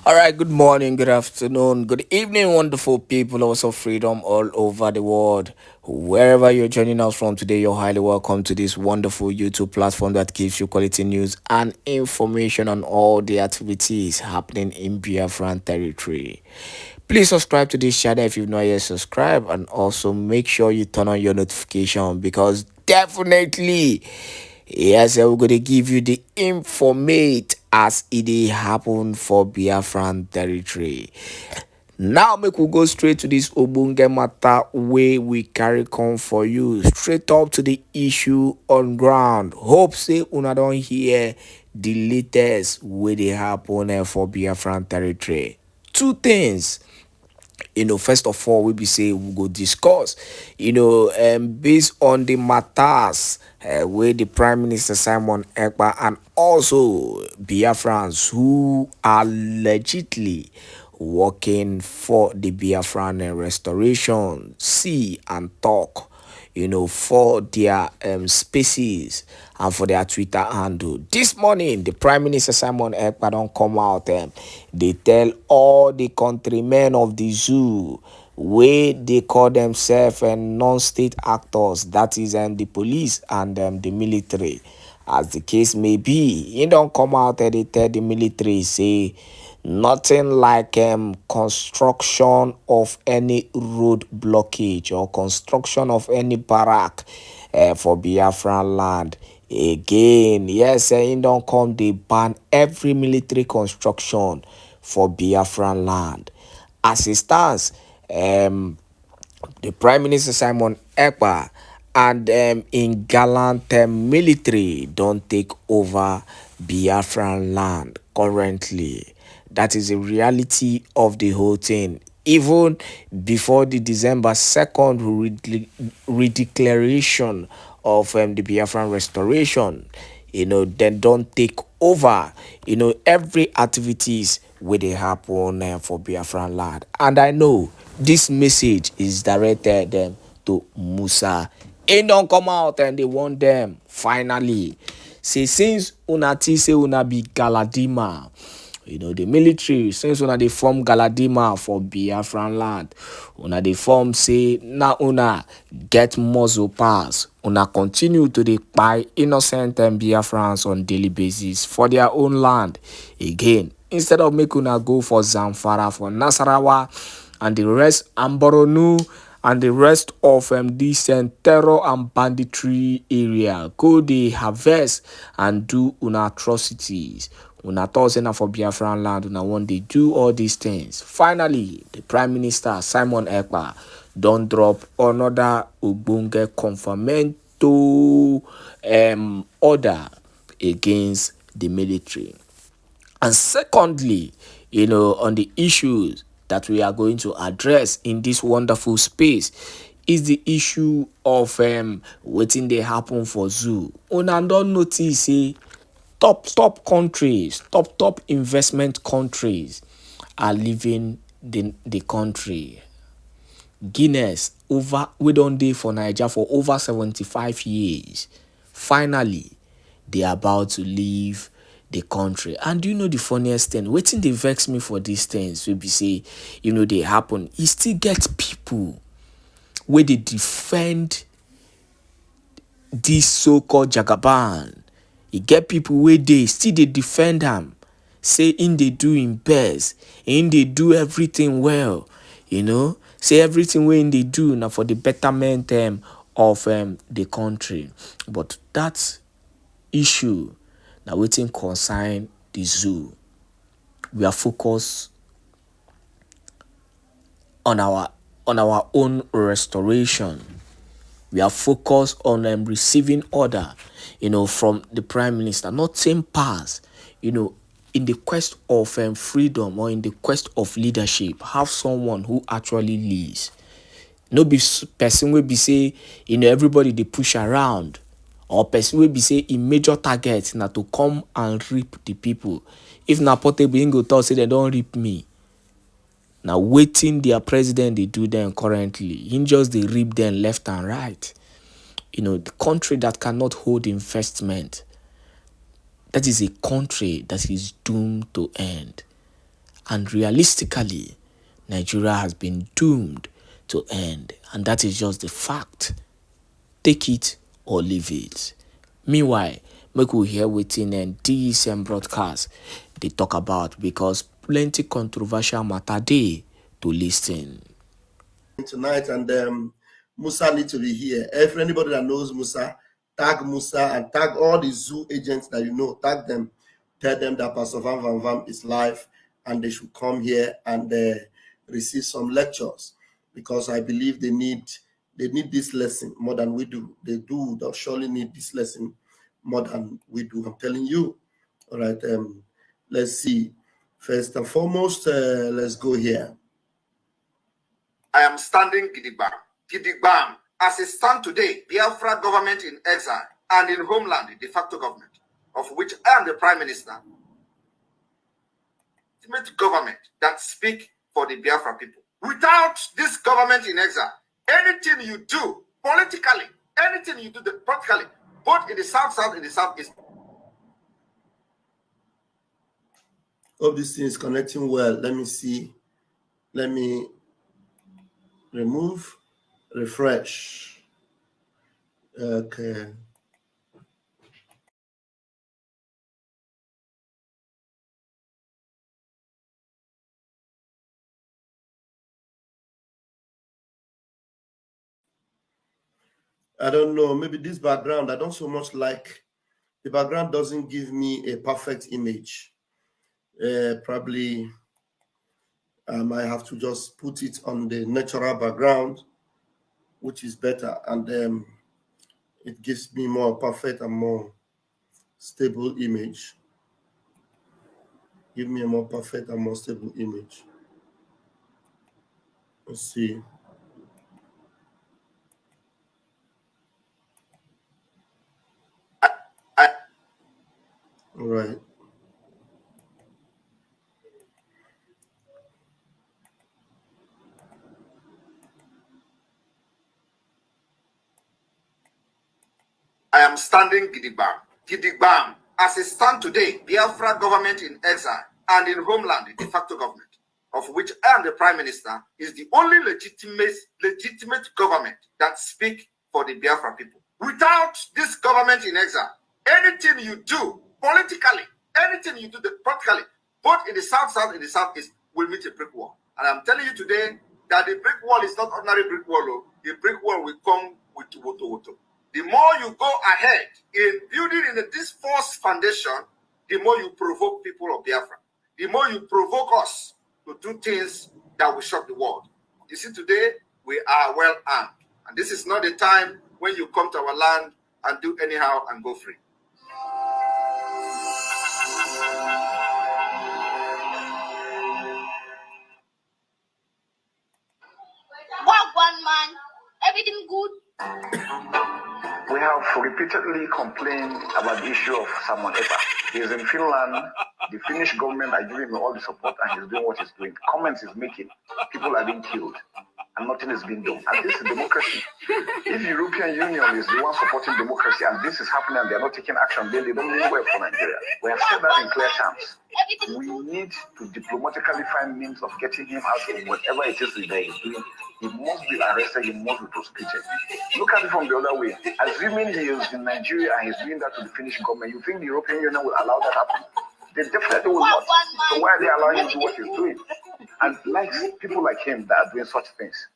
All right, good morning, good afternoon, good evening, wonderful people, also freedom all over the world. Wherever you're joining us from today, you're highly welcome to this wonderful YouTube platform that gives you quality news and information on all the activities happening in Biafran territory. Please subscribe to this channel if you've not yet subscribed, and also make sure you turn on your notification because definitely, yes, we're going to give you the informate as it dey happen for Biafran territory. Now make we go straight to this ogbonge matter wey we carry come for you, straight up to the issue on ground. Hope say una don hear the latest wey dey happen for Biafran territory. Two things. First of all, we be say we go discuss, based on the matters where the Prime Minister Simon Èkpá and also Biafrans who are legitimately working for the Biafran restoration, see and talk, for their spaces and for their Twitter handle. This morning, the Prime Minister Simon Èkpá don't come out and they tell all the countrymen of the zoo where they call themselves non-state actors, that is the police and the military. As the case may be, he don't come out and they tell the military, say, nothing like construction of any road blockage or construction of any Bàrràck for Biafraland. Again, yes, he don't come, they ban every military construction for Biafraland. As it stands, the Prime Minister Simon Èkpá and in gallant military don't take over Biafran land currently. That is the reality of the whole thing. Even before the December 2nd redeclaration of the Biafran restoration, they don't take over, every activities where they happen for Biafran land. And I know this message is directed to Musa. He don't come out and they want them finally. Say since una say una be Galadima, the military, since una they form Galadima for Biafran land, una they form say na una get muzzle pass, una continue to dey buy innocent and Biafrans on daily basis for their own land. Again, instead of make una go for Zamfara, for Nasarawa and the rest, and Boronu and the rest of this terror and banditry area, go dey harvest and do una atrocities. Una thought say na for Biafran land, una want they do all these things. Finally, the Prime Minister Simon Èkpá don't drop another ogbonge confirmento order against the military. And secondly, on the issues that we are going to address in this wonderful space is the issue of wetin dey happen for zoo. Una don't notice say top countries, top investment countries are leaving the country. Guinness we don't dey for Nigeria for over 75 years. Finally, they are about to leave the country. And do you know the funniest thing? Wetin dey vex me for these things will be say, they happen. E still get people where they defend this so-called Jagaban. E get people where they still they defend them, say in they do im best, in they do everything well, say everything when they do now for the betterment of the country. But that issue now waiting concern the zoo. We are focused on our own restoration. We are focused on receiving order, from the Prime Minister. Nothing pass, in the quest of freedom or in the quest of leadership. Have someone who actually leads. No be person will be say, everybody they push around, or person will be say in major target now to come and reap the people. If na Portable go talk say they don't reap me. Now waiting their president they do them currently. He just they reap them left and right. The country that cannot hold investment, that is a country that is doomed to end. And realistically, Nigeria has been doomed to end, and that is just the fact. Take it or leave it. Meanwhile, make we hear wetin this broadcast they talk about, because plenty controversial matter dey to listen. Tonight, and Musa need to be here. If anybody that knows Musa, tag Musa and tag all the zoo agents that you know, tag them, tell them that Pastor Van Van Van is live and they should come here and receive some lectures, because I believe they need this lesson more than we do. They'll surely need this lesson more than we do. I'm telling you. All right, let's see. First and foremost, let's go here. I am standing gidigbam. As it stands today, Biafra government in exile and in homeland, the de facto government, of which I am the Prime Minister, ultimate government that speak for the Biafra people. Without this government in exile, anything you do politically, anything you do practically, both in the south and the southeast. Hope this thing is connecting well. Let me see. Let me remove, refresh. Okay. I don't know, maybe this background, I don't so much like. The background doesn't give me a perfect image. Probably I might have to just put it on the natural background, which is better, and it gives me more perfect and more stable image. Give me a more perfect and more stable image. Let's see. All right. I am standing gidigbam. As it stands today, Biafra government in exile and in homeland, the de facto government, of which I am the Prime Minister, is the only legitimate government that speak for the Biafra people. Without this government in exile, anything you do politically, anything you do practically, both in the south and the southeast, will meet a brick wall. And I'm telling you today that the brick wall is not ordinary brick wall. The brick wall will come with woto. The more you go ahead in building in this false foundation, the more you provoke people of Biafra. The more you provoke us to do things that will shock the world. You see, today we are well armed. And this is not the time when you come to our land and do anyhow and go free. One man, everything good. We have repeatedly complained about the issue of Simon Èkpá. He is in Finland. The Finnish government are giving him all the support, and he's doing what he's doing. Comments he's making, people are being killed, and nothing is being done. And this is democracy. If the European Union is the one supporting democracy, and this is happening, and they're not taking action, then they don't mean well for Nigeria. We have said that in clear terms. We need to diplomatically find means of getting him out of whatever it is that he's doing. He must be arrested, he must be prosecuted. Look at it from the other way. Assuming he is in Nigeria and he's doing that to the Finnish government, you think the European Union will allow that happen? They definitely will not. So why are they allowing him to do what he's doing? And like people like him that are doing such things.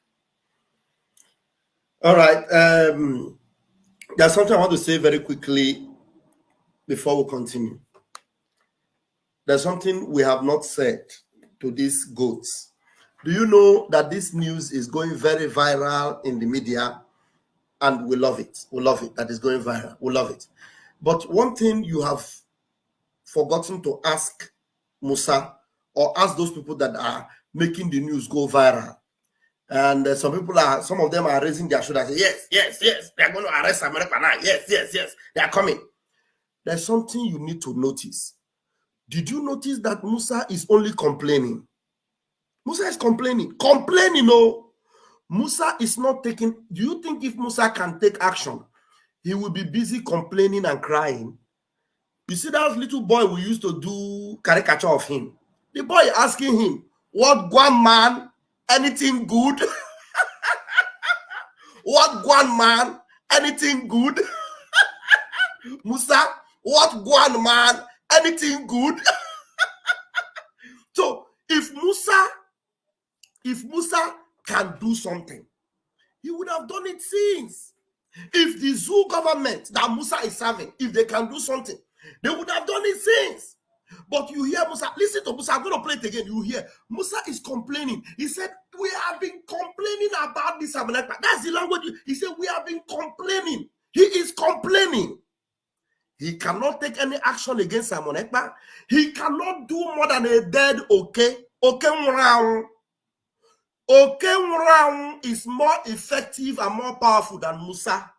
All right. There's something I want to say very quickly before we continue. There's something we have not said to these goats. Do you know that this news is going very viral in the media, and we love it. We love it. That is going viral. We love it. But one thing you have forgotten to ask Musa, or ask those people that are making the news go viral. And some of them are raising their shoulders. Yes, they are going to arrest America now. Yes, they are coming. There's something you need to notice. Did you notice that Musa is only complaining? Musa is complaining. No. Musa is not taking. Do you think if Musa can take action, he will be busy complaining and crying? You see that little boy we used to do caricature of him. The boy asking him, what Guan man? Anything good? What Guan man? Anything good? Musa, what Guan man? Anything good? So if Musa can do something, he would have done it since. If the zoo government that Musa is serving, if they can do something, they would have done it since. But you hear Musa, listen to Musa, I'm going to play it again. You hear Musa is complaining. He said, we have been complaining about this. That's the language. He said, we have been complaining. He is complaining. He cannot take any action against Simon Ekpa. He cannot do more than a dead okay. Okay is more effective and more powerful than Musa.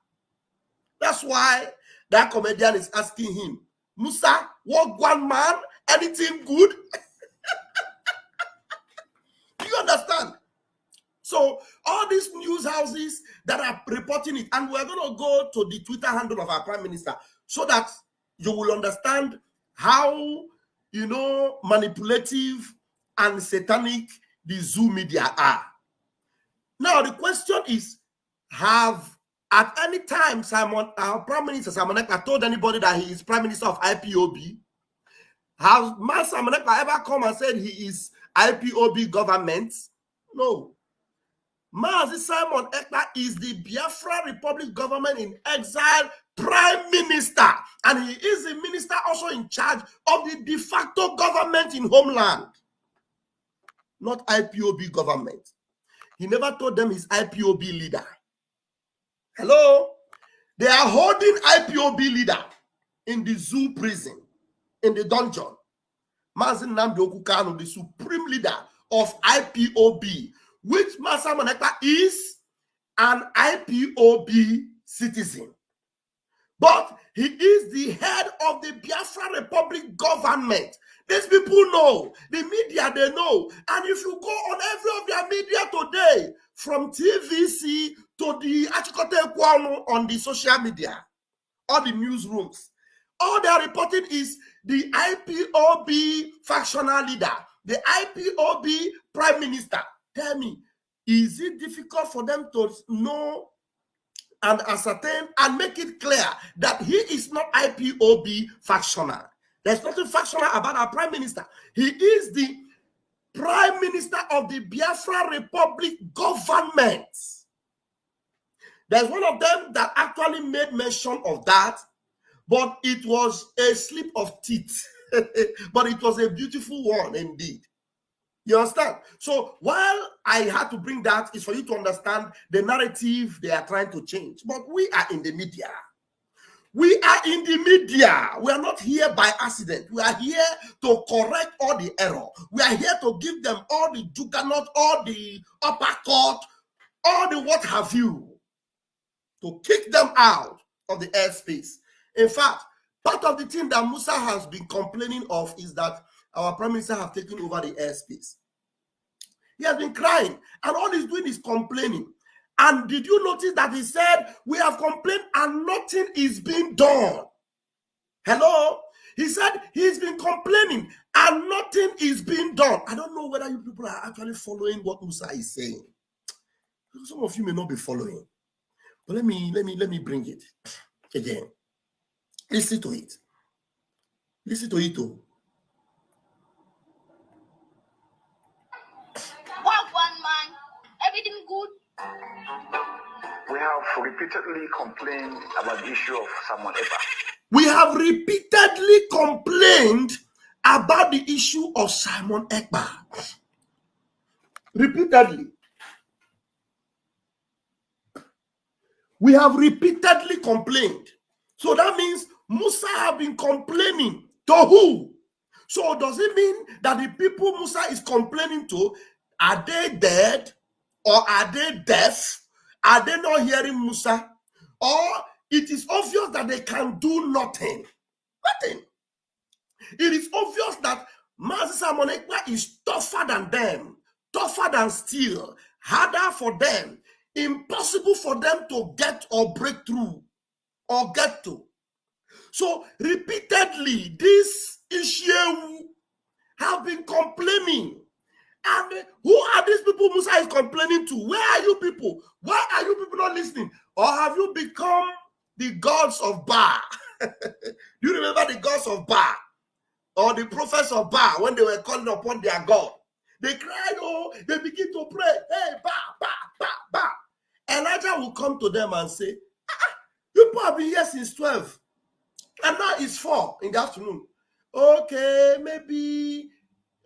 That's why that comedian is asking him, Musa, what one man? Anything good? Do you understand? So all these news houses that are reporting it, and we're going to go to the Twitter handle of our Prime Minister so that you will understand how, manipulative and satanic the zoo media are. Now, the question is, have at any time our Prime Minister Simon Ekpa told anybody that he is Prime Minister of IPOB? Has Simon Ekpa ever come and said he is IPOB government? No. Simon Ekpa is the Biafra Republic government in exile Prime Minister, and he is the minister also in charge of the de facto government in homeland, not IPOB government. He never told them he's IPOB leader. Hello? They are holding IPOB leader in the zoo prison, in the dungeon. Mazin Nnamdi Okukano, the supreme leader of IPOB, which Simon Ekpa is an IPOB citizen. But he is the head of the Biafra Republic government. These people know. The media, they know. And if you go on every of their media today, from TVC to the Achikote Kwano on the social media, all the newsrooms, all they are reporting is the IPOB factional leader, the IPOB prime minister. Tell me, is it difficult for them to know and ascertain and make it clear that he is not IPOB factional? There's nothing factional about our prime minister. He is the prime minister of the Biafra Republic government. There's one of them that actually made mention of that, but it was a slip of teeth. But it was a beautiful one indeed. You understand? So while I had to bring that, is for you to understand the narrative they are trying to change. But we are in the media. We are in the media. We are not here by accident. We are here to correct all the error. We are here to give them all the juggernaut, all the uppercut, all the what have you, to kick them out of the airspace. In fact, part of the thing that Musa has been complaining of is that our prime minister have taken over the airspace. He has been crying, and all he's doing is complaining. And did you notice that he said, we have complained and nothing is being done? Hello? He said he's been complaining and nothing is being done. I don't know whether you people are actually following what Musa is saying. Some of you may not be following. But let me bring it again. Listen to it. Listen to it too. One man, everything good. We have repeatedly complained about the issue of Simon Ekpa. We have repeatedly complained about the issue of Simon Ekpa. Repeatedly. We have repeatedly complained. So that means Musa have been complaining to who? So does it mean that the people Musa is complaining to, are they dead? Or are they deaf? Are they not hearing Musa? Or it is obvious that they can do nothing. Nothing. It is obvious that Simon Ekpa is tougher than them, tougher than steel, harder for them, impossible for them to get or break through or get to. So repeatedly, this issue have been complaining. And who are these people Musa is complaining to? Where are you people? Why are you people not listening? Or have you become the gods of Ba? You remember the gods of Ba? Or the prophets of Ba, when they were calling upon their God? They cried, oh, they begin to pray, hey, Ba, Ba, Ba, Ba. Elijah will come to them and say, you people have been here since 12. And now it's 4 in the afternoon. Okay, maybe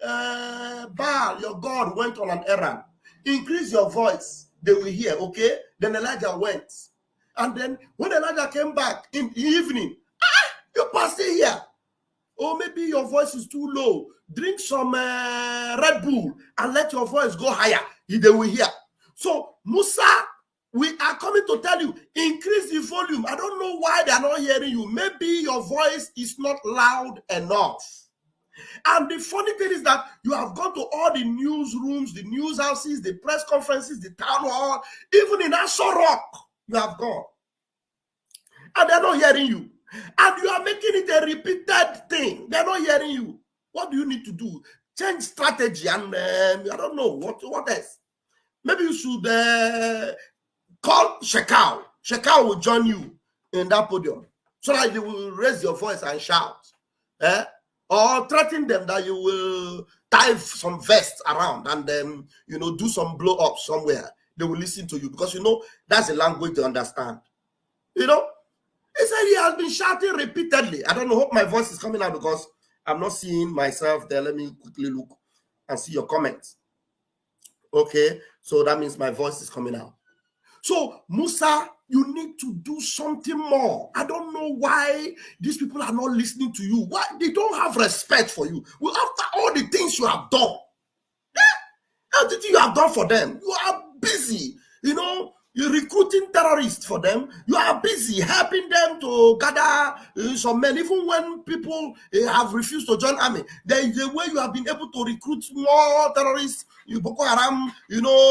Baal, your God, went on an errand. Increase your voice, they will hear, okay? Then Elijah went. And then when Elijah came back in the evening, you pass it here. Or maybe your voice is too low. Drink some Red Bull and let your voice go higher. They will hear. So Musa, we are coming to tell you, increase the volume. I don't know why they are not hearing you. Maybe your voice is not loud enough. And the funny thing is that you have gone to all the newsrooms, the news houses, the press conferences, the town hall, even in Aso Rock, you have gone. And they're not hearing you. And you are making it a repeated thing. They're not hearing you. What do you need to do? Change strategy and I don't know what else. Maybe you should call Shekau. Shekau will join you in that podium so that you will raise your voice and shout. Or threaten them that you will tie some vests around and then, do some blow up somewhere. They will listen to you because, that's a language they understand. He said he has been shouting repeatedly. I don't know, hope my voice is coming out because I'm not seeing myself there. Let me quickly look and see your comments. Okay, so that means my voice is coming out. So, Musa, you need to do something more. I don't know why these people are not listening to you. Why? They don't have respect for you. Well, after all the things you have done, everything you have done for them, you are busy, you're recruiting terrorists for them. You are busy helping them to gather some men. Even when people have refused to join army, there is a way you have been able to recruit more terrorists, Boko Haram,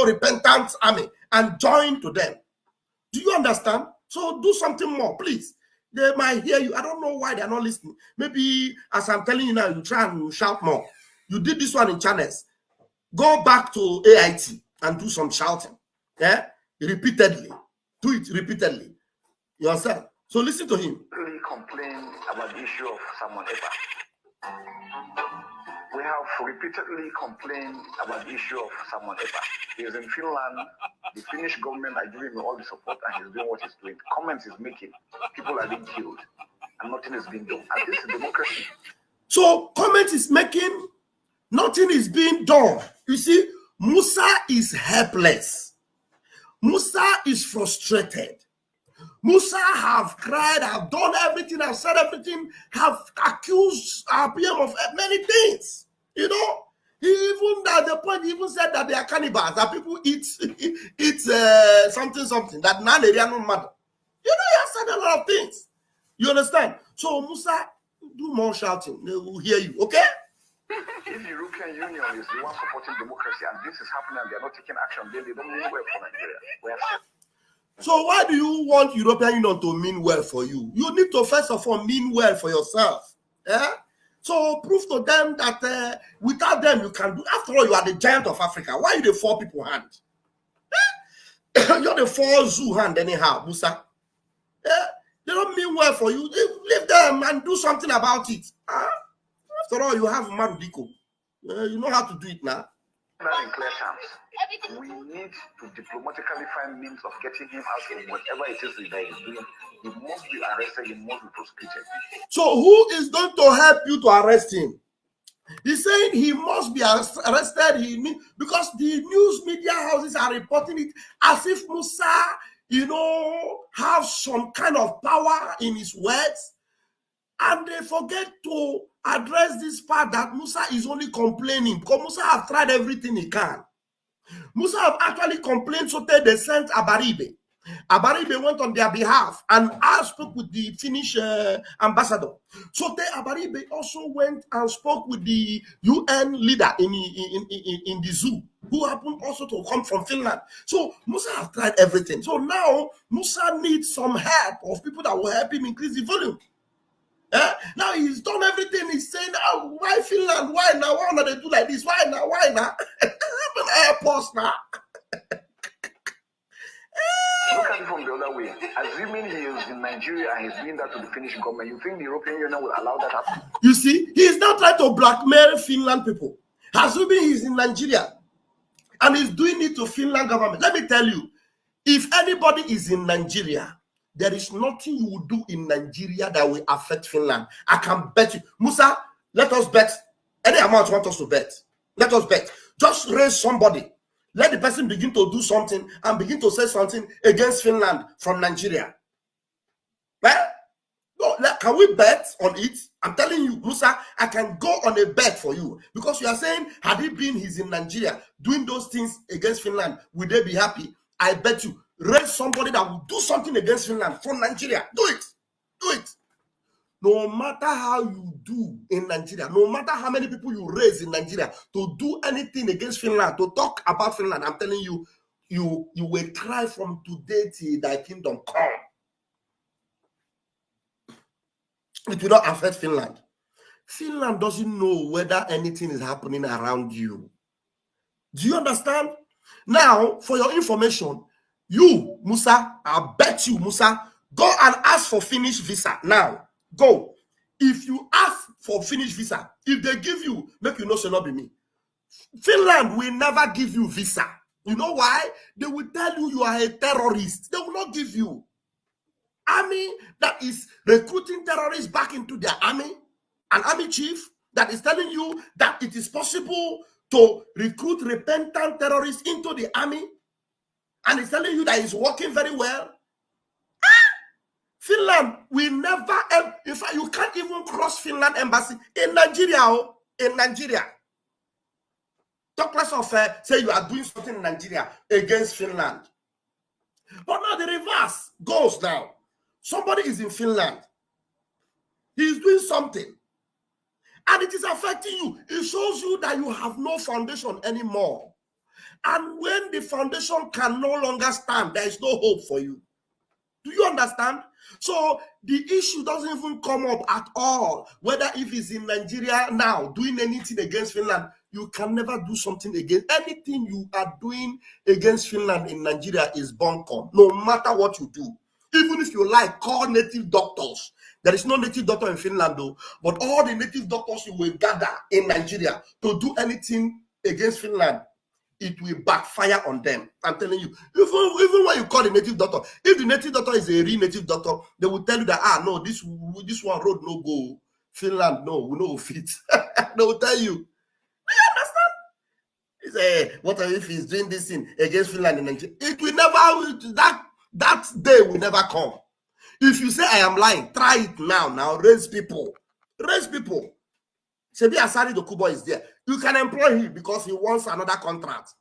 repentant army, and join to them. Do you understand? So do something more, please. They might hear you. I don't know why they're not listening. Maybe, as I'm telling you now, you try and shout more. You did this one in channels. Go back to AIT and do some shouting. Yeah? Repeatedly. Do it repeatedly. You understand? So listen to him. Really complain about the issue of someone Èkpá. We have repeatedly complained about the issue of someone Èkpá. He is in Finland. The Finnish government are giving him all the support and he's doing what he's doing. Comments he's making. People are being killed. And nothing is being done. And this is democracy. So comments is making, nothing is being done. You see, Musa is helpless. Musa is frustrated. Musa have cried, have done everything, have said everything, have accused our PM of many things. He even at the point he even said that they are cannibals, that people eat something, that none no matter. He has said a lot of things. You understand? So Musa, do more shouting. They will hear you, okay? If the European Union is the one supporting democracy and this is happening and they're not taking action, then they don't mean well for Nigeria. We have said. So why do you want European Union to mean well for you? You need to first of all mean well for yourself. Yeah? So prove to them that without them you can do. After all, you are the giant of Africa. Why are you the 4 people hand? You're the 4 zoo hand anyhow, Musa. Yeah? They don't mean well for you. Leave them and do something about it. After all, you have Marudiko. You know how to do it now. Not in clear terms. We need to diplomatically find means of getting him out of whatever it is that he's doing. He must be arrested, he must be prosecuted. So who is going to help you to arrest him? He's saying he must be arrested. Because the news media houses are reporting it as if Musa, have some kind of power in his words. And they forget to address this part that Musa is only complaining because Musa have tried everything he can. Musa have actually complained, so they sent Abaribe. Abaribe went on their behalf and spoke with the Finnish ambassador. So Abaribe also went and spoke with the UN leader in the zoo, who happened also to come from Finland. So Musa have tried everything. So now Musa needs some help of people that will help him increase the volume. Now he's done everything. He's saying, oh, why Finland? Why now? Why not they do like this? Why now? Why now? Airports now. Look at it from the other way. Assuming he is in Nigeria and he's doing that to the Finnish government, you think the European Union will allow that happen? You see, he's not trying to blackmail Finland people. Assuming he's in Nigeria and he's doing it to Finland government. Let me tell you, if anybody is in Nigeria, there is nothing you will do in Nigeria that will affect Finland. I can bet you. Musa, let us bet any amount you want us to bet. Let us bet. Just raise somebody. Let the person begin to do something and begin to say something against Finland from Nigeria. Well, no, can we bet on it? I'm telling you, Musa, I can go on a bet for you. Because you are saying, had he been, he's in Nigeria, doing those things against Finland, would they be happy? I bet you, raise somebody that will do something against Finland from Nigeria. Do it. Do it. No matter how you do in Nigeria, no matter how many people you raise in Nigeria to do anything against Finland, to talk about Finland, I'm telling you, you will cry from today till thy kingdom come. It will not affect Finland. Finland doesn't know whether anything is happening around you. Do you understand? Now, for your information, you, Musa, I bet you, Musa, go and ask for Finnish visa now. Go. If you ask for Finnish visa, if they give you, make you know shall not be me. Finland will never give you visa. You know why? They will tell you are a terrorist. They will not give you. Army that is recruiting terrorists back into their army, an army chief that is telling you that it is possible to recruit repentant terrorists into the army, and it's telling you that it's working very well. Finland will never, in fact, you can't even cross Finland embassy in Nigeria. Oh, in Nigeria. Talk less of say you are doing something in Nigeria against Finland. But now the reverse goes now. Somebody is in Finland. He's doing something. And it is affecting you. It shows you that you have no foundation anymore. And when the foundation can no longer stand, there is no hope for you. Do you understand? So the issue doesn't even come up at all. Whether if he's in Nigeria now doing anything against Finland, you can never do something against anything you are doing against Finland in Nigeria is bunkum. No matter what you do. Even if you like, call native doctors. There is no native doctor in Finland though. But all the native doctors you will gather in Nigeria to do anything against Finland, it will backfire on them. I'm telling you. Even when you call the native doctor, if the native doctor is a real native doctor, they will tell you that, no, this one road no go. Finland, no, we no fit. They will tell you. Do you understand? He say, what if he's doing this thing against Finland and Nigeria? It will never, that day will never come. If you say I am lying, try it now. Now raise people. Raise people. Sebi Asari Dokubo is there. You can employ him because he wants another contract.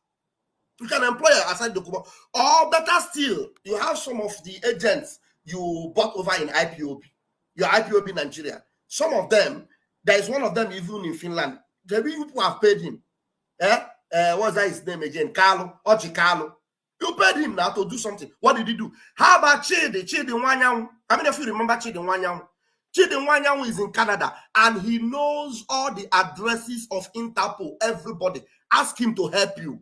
You can employ Asari Dokubo. Or better still, you have some of the agents you bought over in IPOB. Your IPOB Nigeria. Some of them, there is one of them even in Finland. The people have paid him. What's that his name again? Ochi Carlo. You paid him now to do something. What did he do? How about Chidi Wanyang? How many of you remember Chidi Wanyang? Chidi Wanyang is in Canada and he knows all the addresses of Interpol, everybody. Ask him to help you.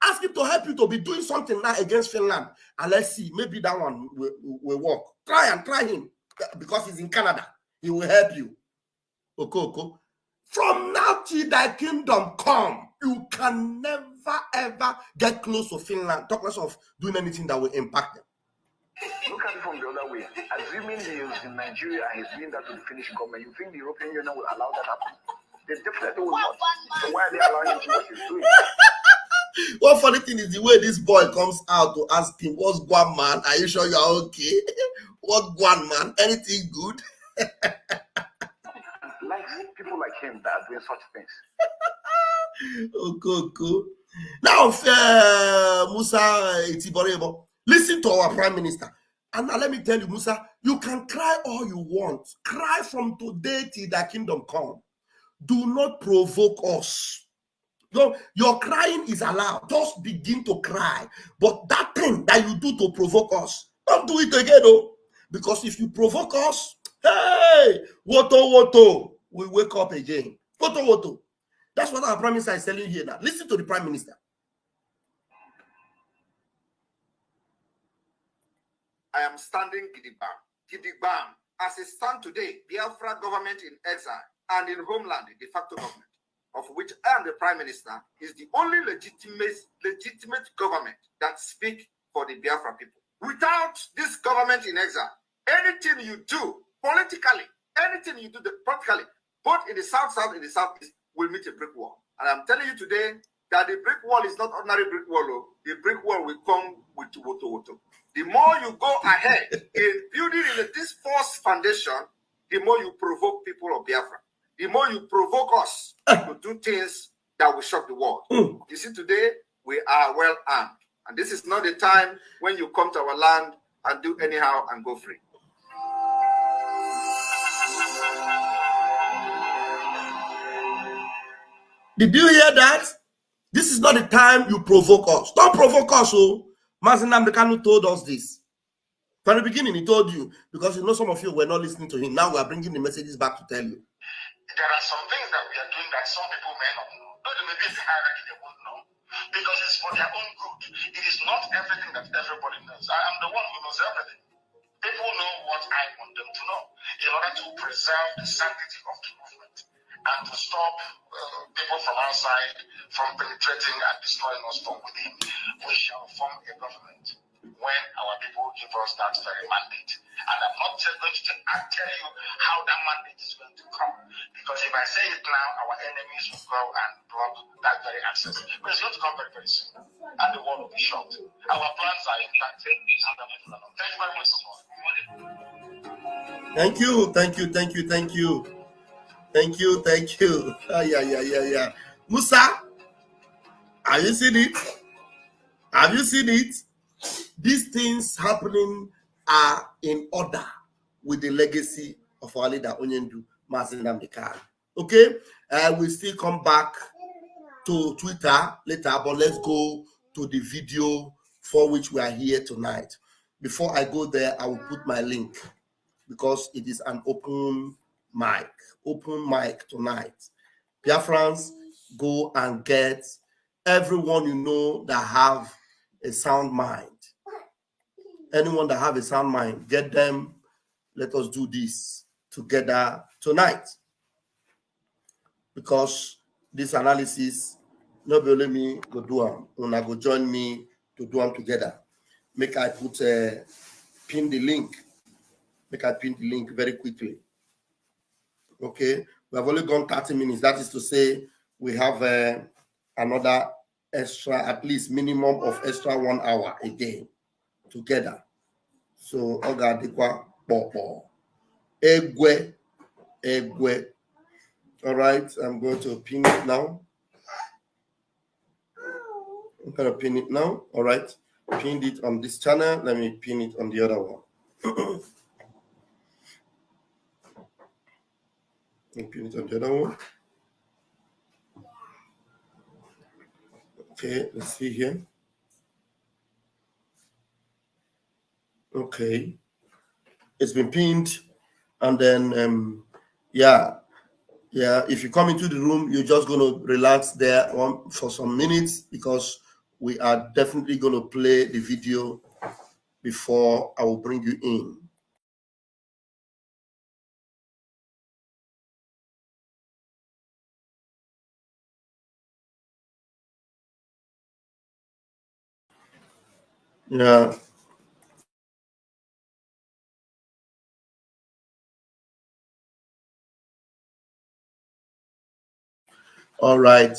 Ask him to help you to be doing something now against Finland. And let's see, maybe that one will work. Try him because he's in Canada. He will help you. Okay. From now till thy kingdom come, you can never ever get close to Finland. Talk less of doing anything that will impact them. Look at it from the other way. Assuming he is in Nigeria and he's doing that to the Finnish government, you think the European Union will allow that happen? They definitely will not. So why are they allowing him to do what he's doing? One funny thing is the way this boy comes out to ask him, what's Guan, man? Are you sure you are okay? What Guan, man? Anything good? Like people like him that are doing such things. Okay. Now, Musa Itiborebo, listen to our Prime Minister. And now let me tell you, Musa, you can cry all you want. Cry from today till the kingdom come. Do not provoke us. No, your crying is allowed. Just begin to cry. But that thing that you do to provoke us, don't do it again, though. Because if you provoke us, Hey, woto, we wake up again. Woto. That's what our Prime Minister is telling you here now. Listen to the Prime Minister. I am standing Gidigbam. As it stands today, Biafra government in exile and in homeland, the de facto government, of which I am the Prime Minister, is the only legitimate government that speaks for the Biafra people. Without this government in exile, anything you do politically, anything you do practically, both in the south, in the southeast, will meet a brick wall. And I'm telling you today that the brick wall is not ordinary brick wall. The brick wall will come with woto. The more you go ahead in building this false foundation, the more you provoke people of Biafra. The more you provoke us to do things that will shock the world. You see, today we are well armed. And this is not the time when you come to our land and do anyhow and go free. Did you hear that? This is not the time you provoke us. Don't provoke us. Oh, Mazi Nnamdi Kanu told us this. From the beginning, he told you, because you know some of you were not listening to him. Now we are bringing the messages back to tell you. There are some things that we are doing that some people may not know. Though they may be in the hierarchy, they won't know. Because it's for their own good. It is not everything that everybody knows. I am the one who knows everything. People know what I want them to know in order to preserve the sanctity of the movement and to stop people from outside from penetrating and destroying us from within. We shall form a government when our people give us that very mandate. And I'm not just going to tell you how that mandate is going to come. Because if I say it now, our enemies will go and block that very access. But it's going to come very, very soon. And the world will be shocked. Our plans are intact. Thank you very much. Thank you. Yeah. Musa, have you seen it? Have you seen it? These things happening are in order with the legacy of our leader, Onyendu Mazi Nnamdi Kanu. Okay? We'll still come back to Twitter later, but let's go to the video for which we are here tonight. Before I go there, I will put my link because it is an open mic tonight. Biafrans, go and get everyone you know that have a sound mind. Anyone that have a sound mind, get them. Let us do this together tonight. Because this analysis, not only me go do them, una go join me to do them together. Make I put pin the link. Make I pin the link very quickly. Okay, we have only gone 30 minutes. That is to say, we have another extra, at least minimum of extra 1 hour again together. So, Oga Dikwa Popo. Egwe. All right, I'm going to pin it now. I'm going to pin it now. All right, pinned it on this channel. Let me pin it on the other one. Pin it on the other one. Okay, let's see here. Okay, it's been pinned, and then if you come into the room, you're just going to relax there for some minutes because we are definitely going to play the video before I will bring you in. Yeah. All right.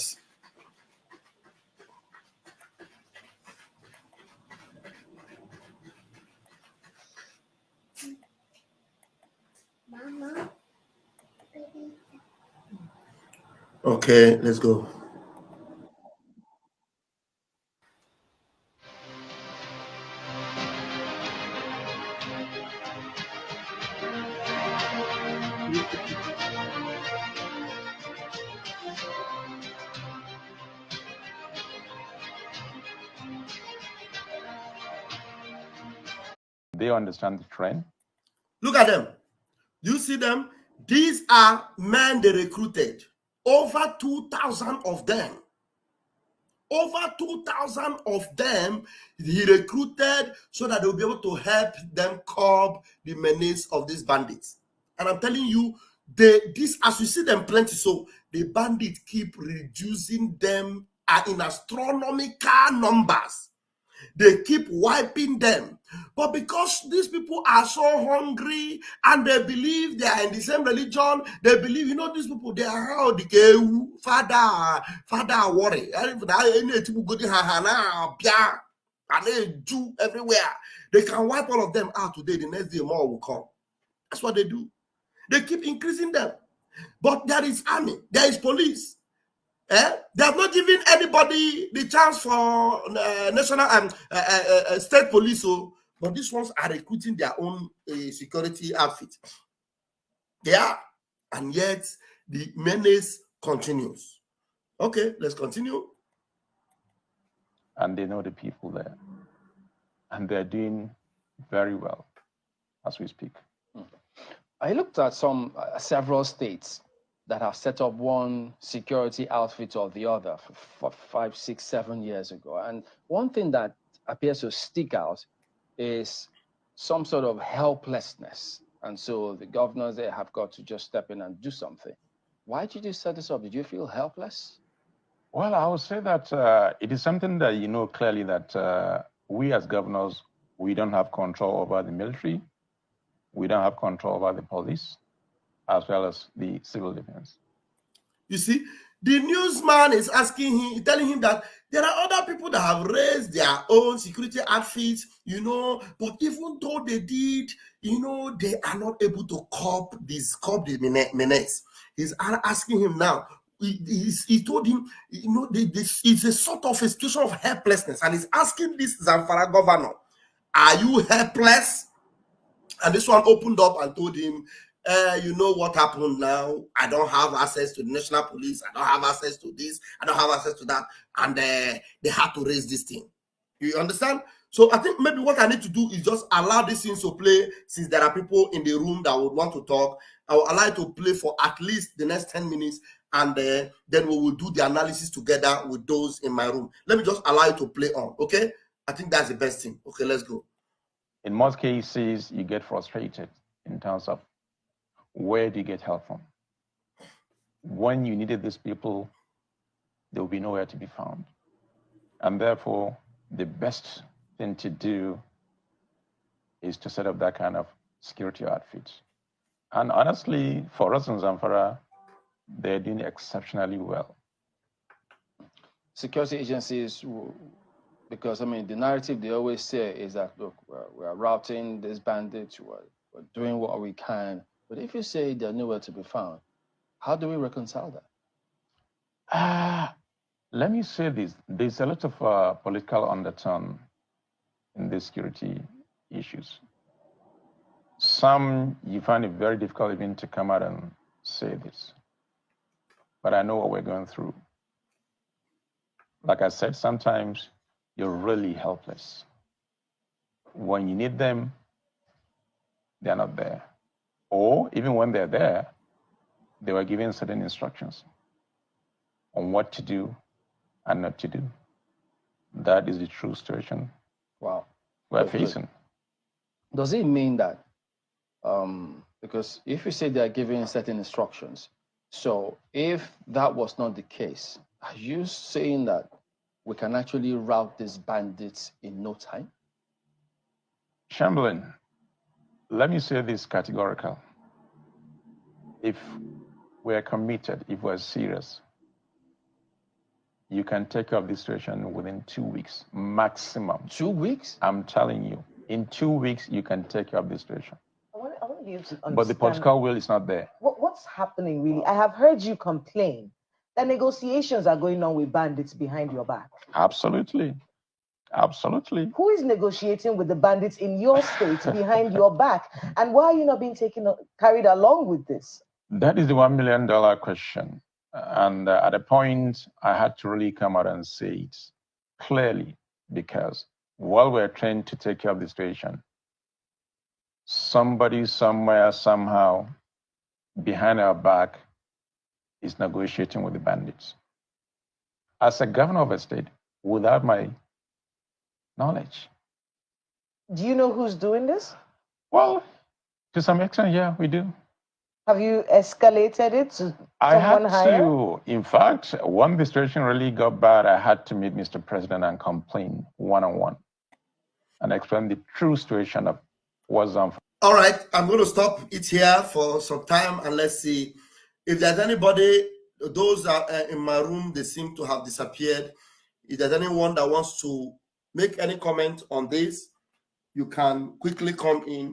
Okay, let's go. They understand the trend. Look at them. You see them? These are men they recruited. Over 2,000 of them. Over 2,000 of them he recruited so that they'll be able to help them curb the menace of these bandits. And I'm telling you, this as you see them plenty, so the bandits keep reducing them in astronomical numbers. They keep wiping them. But because these people are so hungry and they believe they are in the same religion, they believe, these people, they are how the father worry. Jew everywhere. They can wipe all of them out today. The next day more will come. That's what they do. They keep increasing them. But there is army, there is police. They have not given anybody the chance for national and state police, but these ones are recruiting their own security outfit. They are, and yet the menace continues. Okay, let's continue. And they know the people there, and they're doing very well as we speak. I looked at several states that have set up one security outfit or the other for 5, 6, 7 years ago. And one thing that appears to stick out is some sort of helplessness. And so the governors there have got to just step in and do something. Why did you set this up? Did you feel helpless? Well, I would say that it is something that you know clearly that we as governors, we don't have control over the military. We don't have control over the police, as well as the civil defense. You see, the newsman is asking him, telling him that there are other people that have raised their own security outfits, but even though they did, they are not able to curb the menace. He's asking him now. He told him, this is a sort of a situation of helplessness, and he's asking this Zamfara governor, are you helpless? And this one opened up and told him, you know what happened now? I don't have access to the national police. I don't have access to this. I don't have access to that. And they had to raise this thing. You understand? So I think maybe what I need to do is just allow this thing to play, since there are people in the room that would want to talk. I will allow it to play for at least the next 10 minutes. And then we will do the analysis together with those in my room. Let me just allow it to play on. Okay? I think that's the best thing. Okay, let's go. In most cases, you get frustrated in terms of where do you get help from? When you needed these people, there will be nowhere to be found. And therefore, the best thing to do is to set up that kind of security outfit. And honestly, for us in Zamfara, they're doing exceptionally well. Security agencies, because the narrative they always say is that, look, we're routing these bandits, we're doing what we can. But if you say they're nowhere to be found, how do we reconcile that? Let me say this. There's a lot of political undertone in these security issues. Some, you find it very difficult even to come out and say this. But I know what we're going through. Like I said, sometimes you're really helpless. When you need them, they're not there. Or even when they're there, they were given certain instructions on what to do and not to do. That is the true situation we're facing. Does it mean that, because if you say they're giving certain instructions, so if that was not the case, are you saying that we can actually rout these bandits in no time? Chamberlain, let me say this categorical. If we're committed, if we're serious, you can take care of this situation within 2 weeks, maximum. 2 weeks? I'm telling you, in 2 weeks, you can take care of this situation. I want you to understand. But the political will is not there. What's happening, really? I have heard you complain that negotiations are going on with bandits behind your back. Absolutely. Absolutely. Who is negotiating with the bandits in your state behind your back? And why are you not being carried along with this? That is the $1 million question. And at a point, I had to really come out and say it clearly, because while we're trying to take care of the situation, somebody, somewhere, somehow behind our back is negotiating with the bandits. As a governor of a state, without my knowledge. Do you know who's doing this? Well, to some extent, yeah, we do. Have you escalated it to I someone had higher? to, in fact, when the situation really got bad, I had to meet Mr. President and complain one-on-one and explain the true situation of what's on. All right, I'm going to stop it here for some time and let's see if there's anybody. Those are in my room, they seem to have disappeared. If there's anyone that wants to make any comment on this, you can quickly come in.